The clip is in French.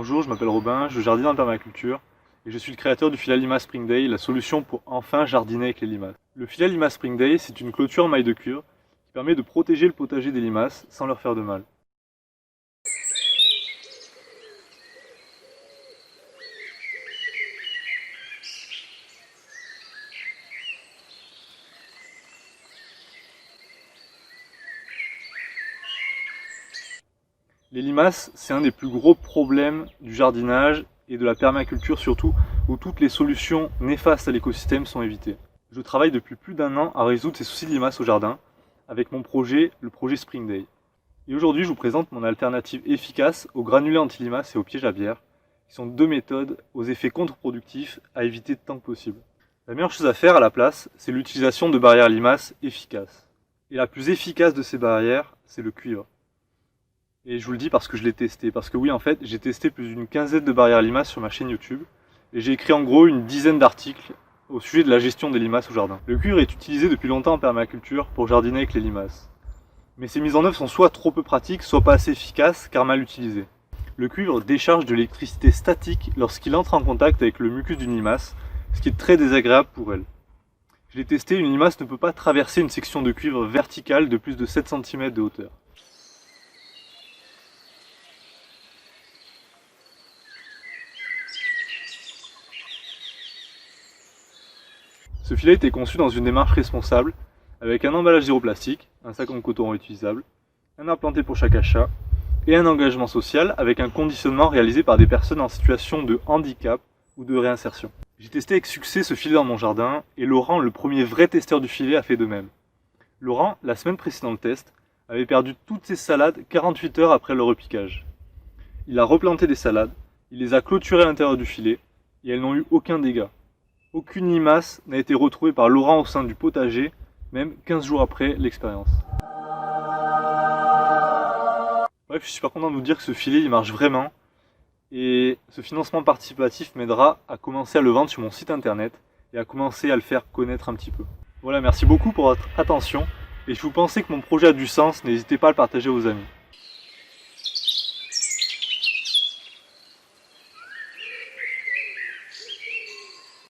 Bonjour, je m'appelle Robin, je jardine en permaculture et je suis le créateur du filet Limace Spring Day, la solution pour enfin jardiner avec les limaces. Le filet Limace Spring Day, c'est une clôture en maille de cuir qui permet de protéger le potager des limaces sans leur faire de mal. Les limaces, c'est un des plus gros problèmes du jardinage et de la permaculture surtout, où toutes les solutions néfastes à l'écosystème sont évitées. Je travaille depuis plus d'1 an à résoudre ces soucis de limaces au jardin avec mon projet, le projet Spring Day. Et aujourd'hui, je vous présente mon alternative efficace aux granulés anti-limaces et aux pièges à bière, qui sont deux méthodes aux effets contre-productifs à éviter tant que possible. La meilleure chose à faire à la place, c'est l'utilisation de barrières limaces efficaces. Et la plus efficace de ces barrières, c'est le cuivre. Et je vous le dis parce que je l'ai testé. Parce que oui, en fait, j'ai testé plus d'une quinzaine de barrières limaces sur ma chaîne YouTube. Et j'ai écrit en gros une dizaine d'articles au sujet de la gestion des limaces au jardin. Le cuivre est utilisé depuis longtemps en permaculture pour jardiner avec les limaces. Mais ses mises en œuvre sont soit trop peu pratiques, soit pas assez efficaces, car mal utilisées. Le cuivre décharge de l'électricité statique lorsqu'il entre en contact avec le mucus d'une limace, ce qui est très désagréable pour elle. Je l'ai testé, une limace ne peut pas traverser une section de cuivre verticale de plus de 7 cm de hauteur. Ce filet était conçu dans une démarche responsable, avec un emballage zéro plastique, un sac en coton réutilisable, un arbre planté pour chaque achat, et un engagement social avec un conditionnement réalisé par des personnes en situation de handicap ou de réinsertion. J'ai testé avec succès ce filet dans mon jardin, et Laurent, le premier vrai testeur du filet, a fait de même. Laurent, la semaine précédant le test, avait perdu toutes ses salades 48 heures après le repiquage. Il a replanté des salades, il les a clôturées à l'intérieur du filet, et elles n'ont eu aucun dégât. Aucune limace n'a été retrouvée par Laurent au sein du potager, même 15 jours après l'expérience. Bref, je suis super content de vous dire que ce filet il marche vraiment. Et ce financement participatif m'aidera à commencer à le vendre sur mon site internet et à commencer à le faire connaître un petit peu. Voilà, merci beaucoup pour votre attention. Et si vous pensez que mon projet a du sens, n'hésitez pas à le partager à vos amis.